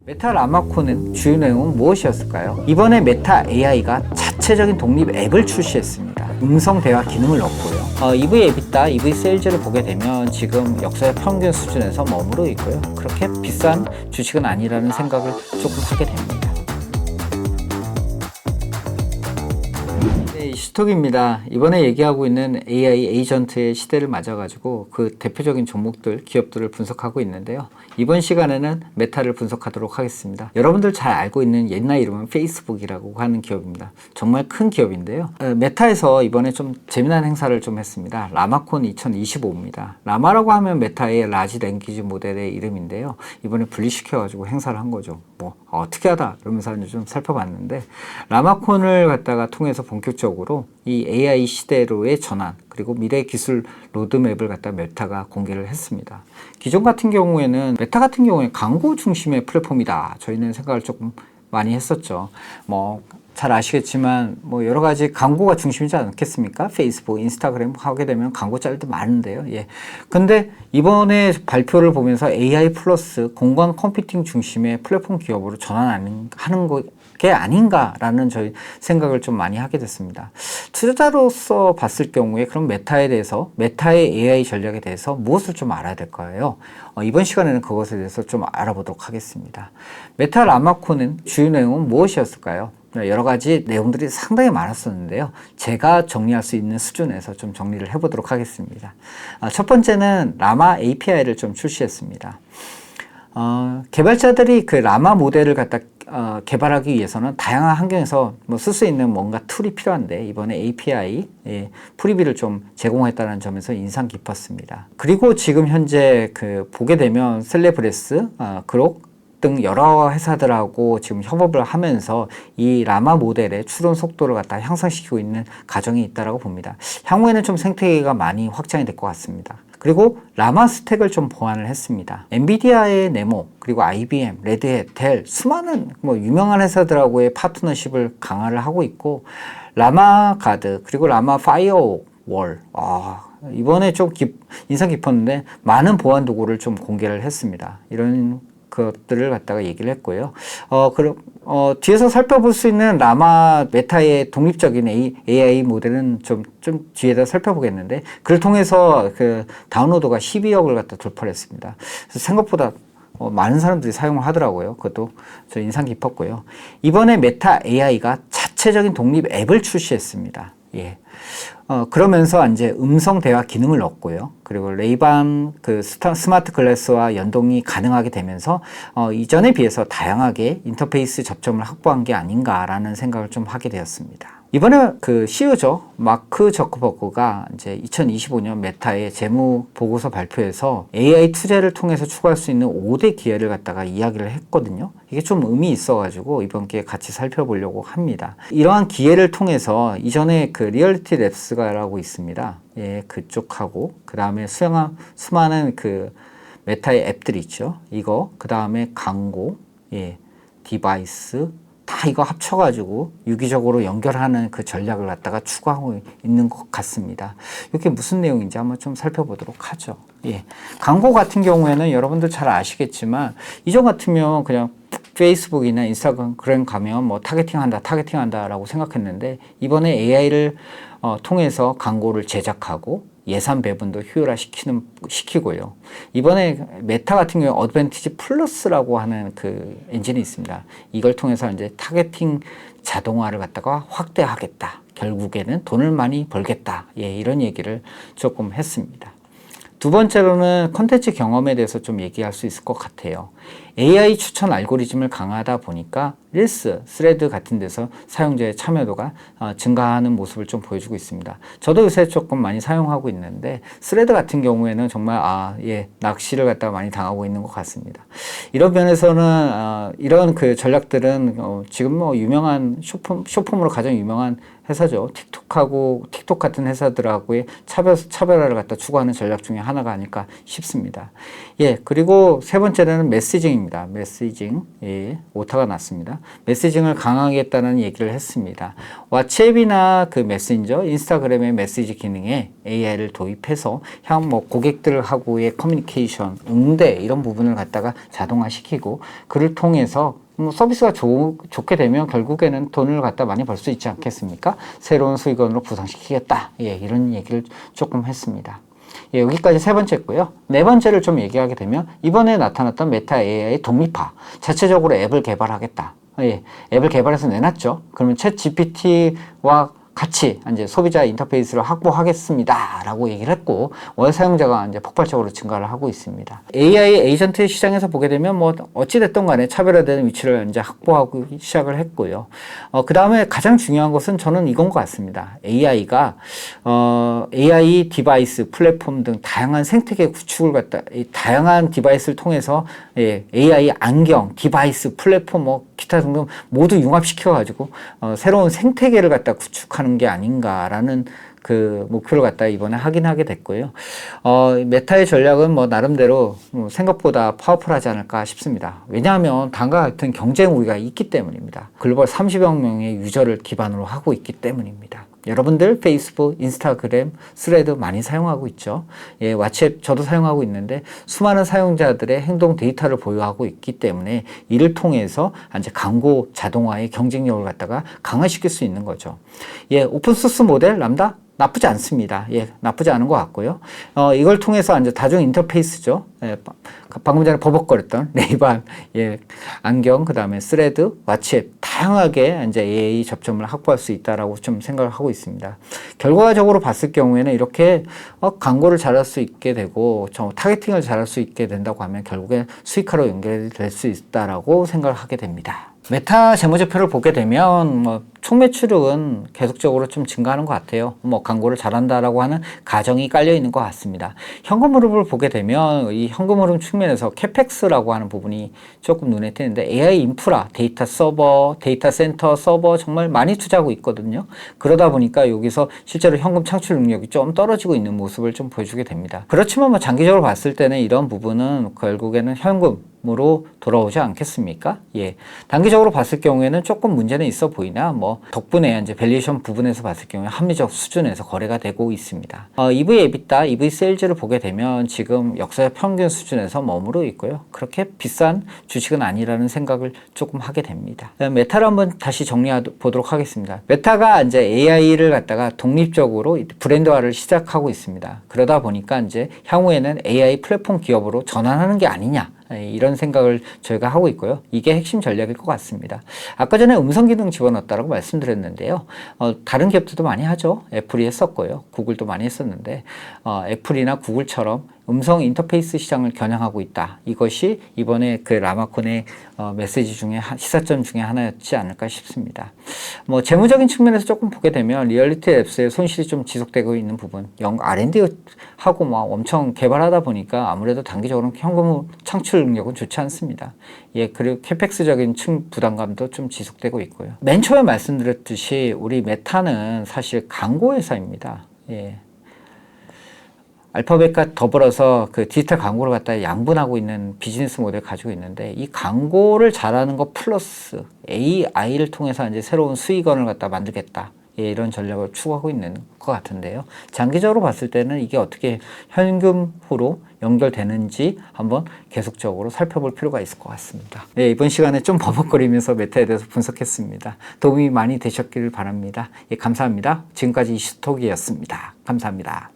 메타 라마코는 주요 내용은 무엇이었을까요? 이번에 메타 AI가 자체적인 독립 앱을 출시했습니다. 음성 대화 기능을 넣고요. EV 앱이다, EV 세일즈를 보게 되면 지금 역사의 평균 수준에서 머무르고 있고요. 그렇게 비싼 주식은 아니라는 생각을 조금 하게 됩니다. 네, 이슈톡입니다. 이번에 얘기하고 있는 AI 에이전트의 시대를 맞아가지고 그 대표적인 종목들, 기업들을 분석하고 있는데요. 이번 시간에는 메타를 분석하도록 하겠습니다. 여러분들 잘 알고 있는 옛날 이름은 페이스북이라고 하는 기업입니다. 정말 큰 기업인데요. 메타에서 이번에 좀 재미난 행사를 좀 했습니다. 라마콘 2025입니다. 라마라고 하면 메타의 라지 랭귀지 모델의 이름인데요. 이번에 분리시켜가지고 행사를 한 거죠. 어떻게 하다 이러면서 좀 살펴봤는데, 라마콘을 갖다가 통해서 본격적으로 이 AI 시대로의 전환, 그리고 미래 기술 로드맵을 갖다 메타가 공개를 했습니다. 기존 같은 경우에는 메타 같은 경우에 광고 중심의 플랫폼이다, 저희는 생각을 조금 많이 했었죠. 잘 아시겠지만 여러 가지 광고가 중심이지 않겠습니까? 페이스북, 인스타그램 하게 되면 광고 짤도 많은데요. 근데 이번에 발표를 보면서 AI 플러스 공간 컴퓨팅 중심의 플랫폼 기업으로 전환하는 게 아닌가라는 저희 생각을 좀 많이 하게 됐습니다. 투자자로서 봤을 경우에 그럼 메타에 대해서, 메타의 AI 전략에 대해서 무엇을 좀 알아야 될까요? 이번 시간에는 그것에 대해서 좀 알아보도록 하겠습니다. 메타 라마코는 주요 내용은 무엇이었을까요? 여러 가지 내용들이 상당히 많았었는데요. 제가 정리할 수 있는 수준에서 좀 정리를 해보도록 하겠습니다. 첫 번째는 라마 API를 좀 출시했습니다. 개발자들이 그 라마 모델을 갖다 개발하기 위해서는 다양한 환경에서 쓸 수 있는 뭔가 툴이 필요한데, 이번에 API 프리뷰를 좀 제공했다는 점에서 인상 깊었습니다. 그리고 지금 현재 보게 되면 셀레브레스, 그록 등 여러 회사들하고 지금 협업을 하면서 이 라마 모델의 추론 속도를 갖다 향상시키고 있는 과정이 있다고 봅니다. 향후에는 좀 생태계가 많이 확장이 될 것 같습니다. 그리고 라마 스택을 좀 보완을 했습니다. 엔비디아의 네모, 그리고 IBM, 레드햇, 델, 수많은 유명한 회사들하고의 파트너십을 강화를 하고 있고, 라마 가드, 그리고 라마 파이어월, 이번에 좀 인상 깊었는데 많은 보안 도구를 좀 공개를 했습니다. 이런 것들을 갖다가 얘기를 했고요. 뒤에서 살펴볼 수 있는 라마 메타의 독립적인 AI 모델은 좀 뒤에다 살펴보겠는데, 그를 통해서 다운로드가 12억을 갖다 돌파를 했습니다. 그래서 생각보다 많은 사람들이 사용을 하더라고요. 그것도 저 인상 깊었고요. 이번에 메타 AI가 자체적인 독립 앱을 출시했습니다. 그러면서 이제 음성 대화 기능을 넣었고요. 그리고 레이반 스마트 글래스와 연동이 가능하게 되면서 이전에 비해서 다양하게 인터페이스 접점을 확보한 게 아닌가라는 생각을 좀 하게 되었습니다. 이번에 CEO죠. 마크 저커버그가 이제 2025년 메타의 재무 보고서 발표에서 AI 투자를 통해서 추구할 수 있는 5대 기회를 갖다가 이야기를 했거든요. 이게 좀 의미 있어가지고 이번 기회에 같이 살펴보려고 합니다. 이러한 기회를 통해서 이전에 리얼리티 랩스가라고 있습니다. 그쪽하고, 그 다음에 수많은 메타의 앱들이 있죠. 이거, 그 다음에 광고, 디바이스, 다 이거 합쳐가지고 유기적으로 연결하는 전략을 갖다가 추구하고 있는 것 같습니다. 이게 무슨 내용인지 한번 좀 살펴보도록 하죠. 광고 같은 경우에는 여러분들 잘 아시겠지만, 이전 같으면 그냥 페이스북이나 인스타그램 가면 타겟팅한다라고 생각했는데, 이번에 AI를 통해서 광고를 제작하고 예산 배분도 효율화시키고요. 이번에 메타 같은 경우에 어드밴티지 플러스라고 하는 엔진이 있습니다. 이걸 통해서 이제 타겟팅 자동화를 갖다가 확대하겠다. 결국에는 돈을 많이 벌겠다. 이런 얘기를 조금 했습니다. 두 번째로는 콘텐츠 경험에 대해서 좀 얘기할 수 있을 것 같아요. AI 추천 알고리즘을 강화하다 보니까 릴스, 스레드 같은 데서 사용자의 참여도가 증가하는 모습을 좀 보여주고 있습니다. 저도 요새 조금 많이 사용하고 있는데, 스레드 같은 경우에는 정말 낚시를 갖다가 많이 당하고 있는 것 같습니다. 이런 면에서는 이런 전략들은 지금 유명한 쇼폼으로 가장 유명한 회사죠. 틱톡 같은 회사들하고의 차별화를 갖다 추구하는 전략 중에 하나가 아닐까 싶습니다. 그리고 세 번째는 메시징입니다. 오타입니다. 메시징, 예, 오타가 났습니다. 메시징을 강화하겠다는 얘기를 했습니다. 왓츠앱이나 그 메신저, 인스타그램의 메시지 기능에 AI를 도입해서 향 뭐 고객들하고의 커뮤니케이션, 응대 이런 부분을 갖다가 자동화시키고 그를 통해서 서비스가 좋게 되면 결국에는 돈을 갖다 많이 벌 수 있지 않겠습니까? 새로운 수익원으로 부상시키겠다. 예, 이런 얘기를 조금 했습니다. 예, 여기까지 세 번째고요. 네 번째를 좀 얘기하게 되면 이번에 나타났던 메타 AI 독립화. 자체적으로 앱을 개발하겠다. 예, 앱을 개발해서 내놨죠. 그러면 챗 GPT와 같이 이제 소비자 인터페이스를 확보하겠습니다. 라고 얘기를 했고, 월 사용자가 이제 폭발적으로 증가를 하고 있습니다. AI 에이전트 시장에서 보게 되면 뭐 어찌됐든 간에 차별화되는 위치를 이제 확보하고 시작을 했고요. 그 다음에 가장 중요한 것은 저는 이건 것 같습니다. AI가, AI 디바이스, 플랫폼 등 다양한 생태계 구축을 갖다, 다양한 디바이스를 통해서 예, AI 안경, 디바이스, 플랫폼, 뭐 기타 등등 모두 융합시켜가지고 새로운 생태계를 갖다 구축하는 게 아닌가라는 그 목표를 갖다 이번에 확인하게 됐고요. 메타의 전략은 뭐 나름대로 생각보다 파워풀하지 않을까 싶습니다. 왜냐하면 다음과 같은 경쟁 우위가 있기 때문입니다. 글로벌 30여 명의 유저를 기반으로 하고 있기 때문입니다. 여러분들 페이스북, 인스타그램, 스레드 많이 사용하고 있죠. 예, 왓츠앱 저도 사용하고 있는데 수많은 사용자들의 행동 데이터를 보유하고 있기 때문에 이를 통해서 이제 광고 자동화의 경쟁력을 갖다가 강화시킬 수 있는 거죠. 예, 오픈소스 모델 람다 나쁘지 않습니다. 예, 나쁘지 않은 것 같고요. 이걸 통해서 이제 다중 인터페이스죠. 예, 방금 전에 버벅거렸던 레이반, 예, 안경, 그 다음에 스레드, 왓츠앱 다양하게 이제 AI 접점을 확보할 수 있다라고 좀 생각을 하고 있습니다. 결과적으로 봤을 경우에는 이렇게 광고를 잘할 수 있게 되고 타겟팅을 잘할 수 있게 된다고 하면 결국에 수익화로 연결이 될 수 있다라고 생각을 하게 됩니다. 메타 재무제표를 보게 되면 뭐 총매출은 계속적으로 좀 증가하는 것 같아요. 뭐 광고를 잘한다라고 하는 가정이 깔려 있는 것 같습니다. 현금 흐름을 보게 되면 이 현금 흐름 측면에서 캐펙스라고 하는 부분이 조금 눈에 띄는데 AI 인프라, 데이터 서버, 데이터 센터 서버 정말 많이 투자하고 있거든요. 그러다 보니까 여기서 실제로 현금 창출 능력이 좀 떨어지고 있는 모습을 좀 보여주게 됩니다. 그렇지만 뭐 장기적으로 봤을 때는 이런 부분은 결국에는 현금으로 돌아오지 않겠습니까? 예. 단기적으로 봤을 경우에는 조금 문제는 있어 보이나 뭐 덕분에 이제 밸류에이션 부분에서 봤을 경우에 합리적 수준에서 거래가 되고 있습니다. EV EBITDA, EV 세일즈를 보게 되면 지금 역사적 평균 수준에서 머무르고 있고요. 그렇게 비싼 주식은 아니라는 생각을 조금 하게 됩니다. 메타를 한번 다시 정리해 보도록 하겠습니다. 메타가 이제 AI를 갖다가 독립적으로 브랜드화를 시작하고 있습니다. 그러다 보니까 이제 향후에는 AI 플랫폼 기업으로 전환하는 게 아니냐. 이런 생각을 저희가 하고 있고요. 이게 핵심 전략일 것 같습니다. 아까 전에 음성 기능 집어넣었다고 말씀드렸는데요. 다른 기업들도 많이 하죠. 애플이 했었고요. 구글도 많이 했었는데 애플이나 구글처럼 음성 인터페이스 시장을 겨냥하고 있다. 이것이 이번에 그 라마콘의 메시지 중에 시사점 중에 하나였지 않을까 싶습니다. 뭐 재무적인 측면에서 조금 보게 되면 리얼리티 랩스의 손실이 좀 지속되고 있는 부분, R&D 하고 막 엄청 개발하다 보니까 아무래도 단기적으로 현금 창출 능력은 좋지 않습니다. 예, 그리고 캐펙스적인 부담감도 좀 지속되고 있고요. 맨 처음에 말씀드렸듯이 우리 메타는 사실 광고 회사입니다. 예. 알파벳과 더불어서 그 디지털 광고를 갖다 양분하고 있는 비즈니스 모델을 가지고 있는데 이 광고를 잘하는 것 플러스 AI를 통해서 이제 새로운 수익원을 갖다 만들겠다. 예, 이런 전략을 추구하고 있는 것 같은데요. 장기적으로 봤을 때는 이게 어떻게 현금으로 연결되는지 한번 계속적으로 살펴볼 필요가 있을 것 같습니다. 네, 이번 시간에 좀 버벅거리면서 메타에 대해서 분석했습니다. 도움이 많이 되셨기를 바랍니다. 예, 감사합니다. 지금까지 이슈톡이었습니다. 감사합니다.